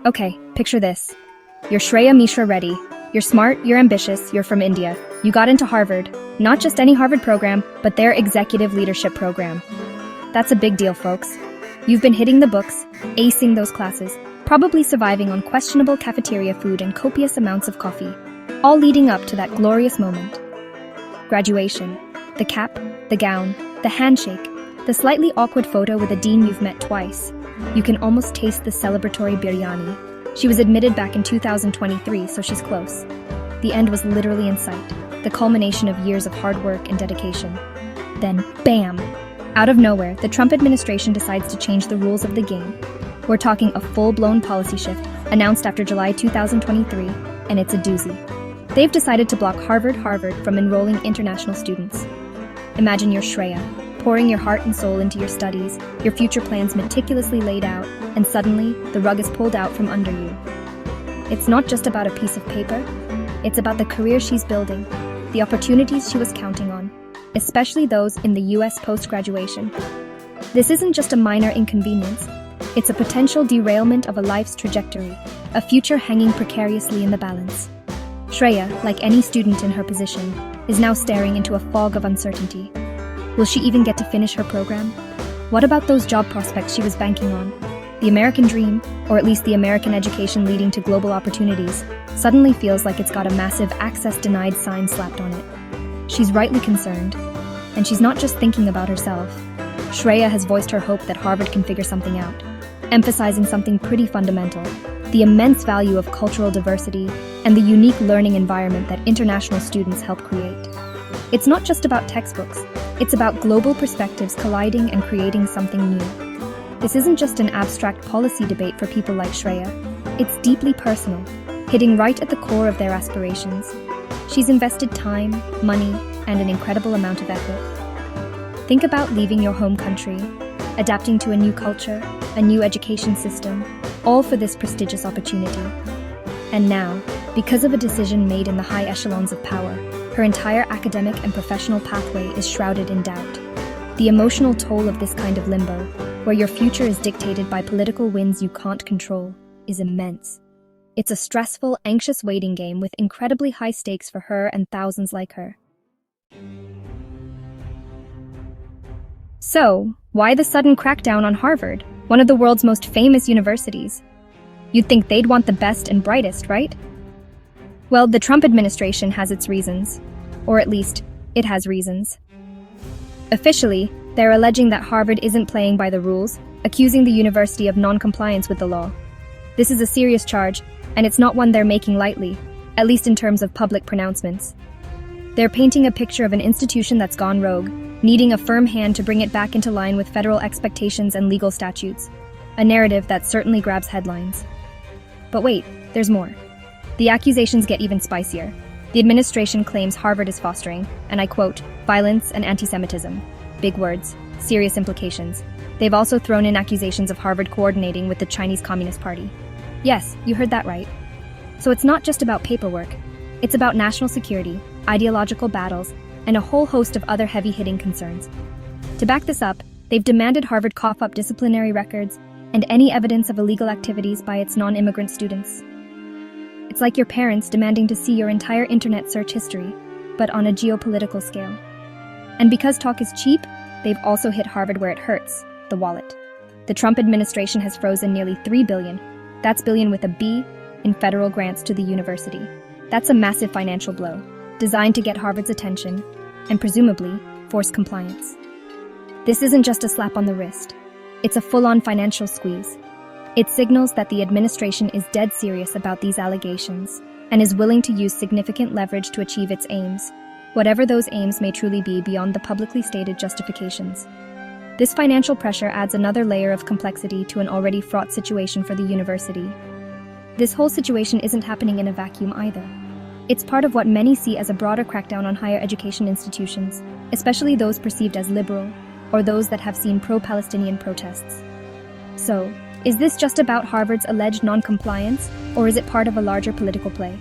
Okay, picture this. You're Shreya Mishra Reddy. You're smart, you're ambitious, you're from India. You got into Harvard. Not just any Harvard program, but their executive leadership program. That's a big deal, folks. You've been hitting the books, acing those classes, probably surviving on questionable cafeteria food and copious amounts of coffee, all leading up to that glorious moment. Graduation. The cap, the gown, the handshake, the slightly awkward photo with a dean you've met twice. You can almost taste the celebratory biryani. She was admitted back in 2023, so she's close. The end was literally in sight, the culmination of years of hard work and dedication. Then, bam! Out of nowhere, the Trump administration decides to change the rules of the game. We're talking a full-blown policy shift, announced after July 2023, and it's a doozy. They've decided to block Harvard from enrolling international students. Imagine you're Shreya, pouring your heart and soul into your studies, your future plans meticulously laid out, and suddenly, the rug is pulled out from under you. It's not just about a piece of paper, it's about the career she's building, the opportunities she was counting on, especially those in the US post-graduation. This isn't just a minor inconvenience, it's a potential derailment of a life's trajectory, a future hanging precariously in the balance. Shreya, like any student in her position, is now staring into a fog of uncertainty. Will she even get to finish her program? What about those job prospects she was banking on? The American dream, or at least the American education leading to global opportunities, suddenly feels like it's got a massive access denied sign slapped on it. She's rightly concerned, and she's not just thinking about herself. Shreya has voiced her hope that Harvard can figure something out, emphasizing something pretty fundamental: the immense value of cultural diversity and the unique learning environment that international students help create. It's not just about textbooks, it's about global perspectives colliding and creating something new. This isn't just an abstract policy debate for people like Shreya. It's deeply personal, hitting right at the core of their aspirations. She's invested time, money, and an incredible amount of effort. Think about leaving your home country, adapting to a new culture, a new education system, all for this prestigious opportunity. And now, because of a decision made in the high echelons of power, her entire academic and professional pathway is shrouded in doubt. The emotional toll of this kind of limbo, where your future is dictated by political winds you can't control, is immense. It's a stressful, anxious waiting game with incredibly high stakes for her and thousands like her. So, why the sudden crackdown on Harvard, one of the world's most famous universities? You'd think they'd want the best and brightest, right? Well, the Trump administration has its reasons. Or at least, it has reasons. Officially, they're alleging that Harvard isn't playing by the rules, accusing the university of non-compliance with the law. This is a serious charge, and it's not one they're making lightly, at least in terms of public pronouncements. They're painting a picture of an institution that's gone rogue, needing a firm hand to bring it back into line with federal expectations and legal statutes, a narrative that certainly grabs headlines. But wait, there's more. The accusations get even spicier. The administration claims Harvard is fostering, and I quote, violence and anti-Semitism. Big words, serious implications. They've also thrown in accusations of Harvard coordinating with the Chinese Communist Party. Yes, you heard that right. So it's not just about paperwork. It's about national security, ideological battles, and a whole host of other heavy-hitting concerns. To back this up, they've demanded Harvard cough up disciplinary records and any evidence of illegal activities by its non-immigrant students. It's like your parents demanding to see your entire internet search history, but on a geopolitical scale. And because talk is cheap, they've also hit Harvard where it hurts, the wallet. The Trump administration has frozen nearly $3 billion, that's billion with a B, in federal grants to the university. That's a massive financial blow, designed to get Harvard's attention, and presumably, force compliance. This isn't just a slap on the wrist. It's a full-on financial squeeze. It signals that the administration is dead serious about these allegations and is willing to use significant leverage to achieve its aims, whatever those aims may truly be beyond the publicly stated justifications. This financial pressure adds another layer of complexity to an already fraught situation for the university. This whole situation isn't happening in a vacuum either. It's part of what many see as a broader crackdown on higher education institutions, especially those perceived as liberal, or those that have seen pro-Palestinian protests. So, is this just about Harvard's alleged non-compliance, or is it part of a larger political play?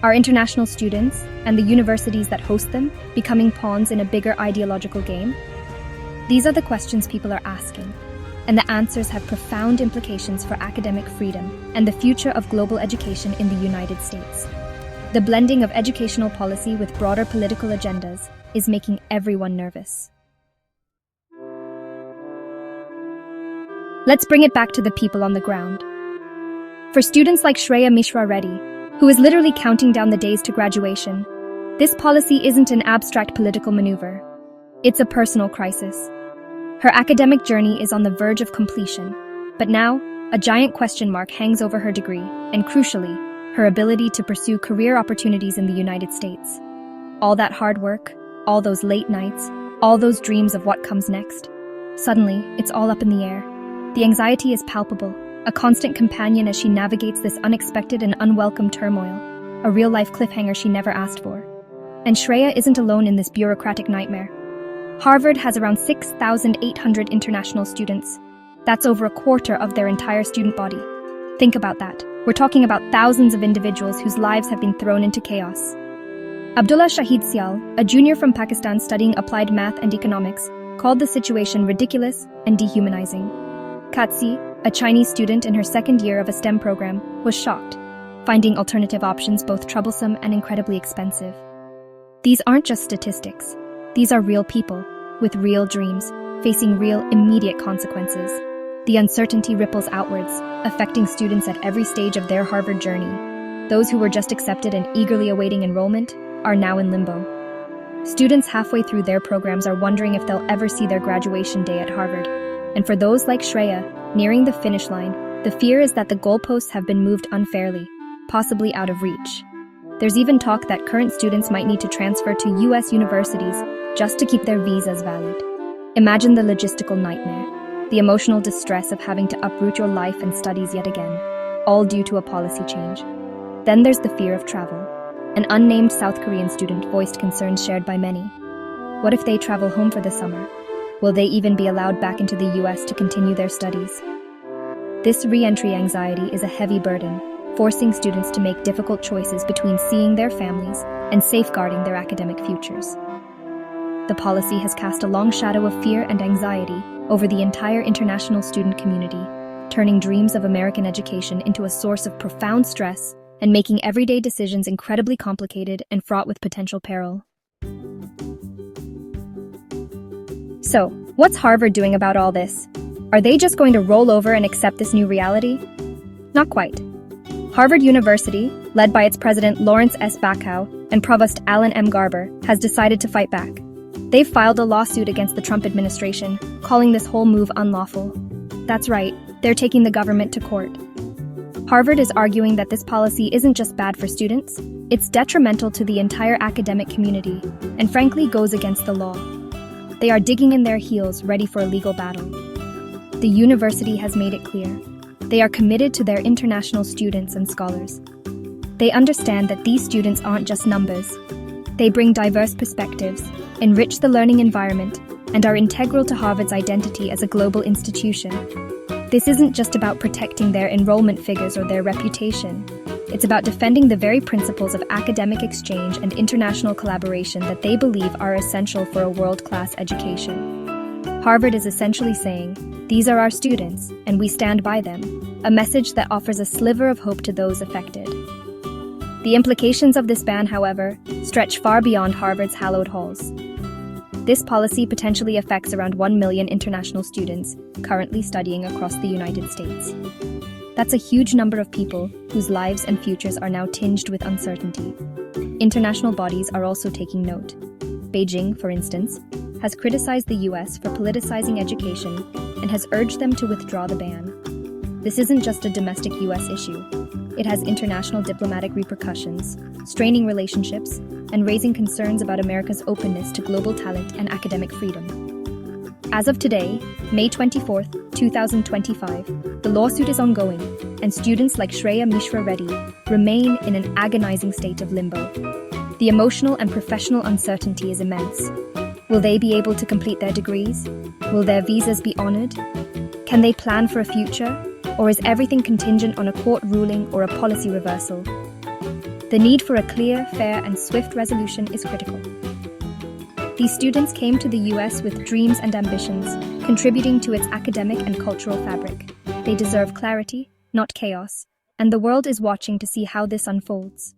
Are international students, and the universities that host them, becoming pawns in a bigger ideological game? These are the questions people are asking. and the answers have profound implications for academic freedom and the future of global education in the United States. The blending of educational policy with broader political agendas is making everyone nervous. Let's bring it back to the people on the ground. For students like Shreya Mishra Reddy, who is literally counting down the days to graduation, this policy isn't an abstract political maneuver. It's a personal crisis. Her academic journey is on the verge of completion, but now, a giant question mark hangs over her degree, and crucially, her ability to pursue career opportunities in the United States. All that hard work, all those late nights, all those dreams of what comes next. Suddenly, it's all up in the air. The anxiety is palpable, a constant companion as she navigates this unexpected and unwelcome turmoil, a real-life cliffhanger she never asked for. And Shreya isn't alone in this bureaucratic nightmare. Harvard has around 6,800 international students. That's over a quarter of their entire student body. Think about that. We're talking about thousands of individuals whose lives have been thrown into chaos. Abdullah Shahid Sial, a junior from Pakistan studying applied math and economics, called the situation ridiculous and dehumanizing. Katsi, a Chinese student in her second year of a STEM program, was shocked, finding alternative options both troublesome and incredibly expensive. These aren't just statistics. These are real people, with real dreams, facing real, immediate consequences. The uncertainty ripples outwards, affecting students at every stage of their Harvard journey. Those who were just accepted and eagerly awaiting enrollment are now in limbo. Students halfway through their programs are wondering if they'll ever see their graduation day at Harvard. And for those like Shreya, nearing the finish line, the fear is that the goalposts have been moved unfairly, possibly out of reach. There's even talk that current students might need to transfer to U.S. universities just to keep their visas valid. Imagine the logistical nightmare, the emotional distress of having to uproot your life and studies yet again, all due to a policy change. Then there's the fear of travel. An unnamed South Korean student voiced concerns shared by many. What if they travel home for the summer? Will they even be allowed back into the U.S. to continue their studies? This re-entry anxiety is a heavy burden, forcing students to make difficult choices between seeing their families and safeguarding their academic futures. The policy has cast a long shadow of fear and anxiety over the entire international student community, turning dreams of American education into a source of profound stress and making everyday decisions incredibly complicated and fraught with potential peril. So, what's Harvard doing about all this? Are they just going to roll over and accept this new reality? Not quite. Harvard University, led by its president Lawrence S. Bacow and provost Alan M. Garber, has decided to fight back. They've filed a lawsuit against the Trump administration, calling this whole move unlawful. That's right, they're taking the government to court. Harvard is arguing that this policy isn't just bad for students, it's detrimental to the entire academic community, and frankly goes against the law. They are digging in their heels, ready for a legal battle. The university has made it clear. They are committed to their international students and scholars. They understand that these students aren't just numbers. They bring diverse perspectives, enrich the learning environment, and are integral to Harvard's identity as a global institution. This isn't just about protecting their enrollment figures or their reputation. It's about defending the very principles of academic exchange and international collaboration that they believe are essential for a world-class education. Harvard is essentially saying, these are our students, and we stand by them, a message that offers a sliver of hope to those affected. The implications of this ban, however, stretch far beyond Harvard's hallowed halls. This policy potentially affects around 1 million international students currently studying across the United States. That's a huge number of people whose lives and futures are now tinged with uncertainty. International bodies are also taking note. Beijing, for instance, has criticized the U.S. for politicizing education and has urged them to withdraw the ban. This isn't just a domestic U.S. issue. It has international diplomatic repercussions, straining relationships, and raising concerns about America's openness to global talent and academic freedom. As of today, May 24, 2025, the lawsuit is ongoing, and students like Shreya Mishra Reddy remain in an agonizing state of limbo. The emotional and professional uncertainty is immense. Will they be able to complete their degrees? Will their visas be honored? Can they plan for a future? Or is everything contingent on a court ruling or a policy reversal? The need for a clear, fair, and swift resolution is critical. These students came to the US with dreams and ambitions, contributing to its academic and cultural fabric. They deserve clarity, not chaos, and the world is watching to see how this unfolds.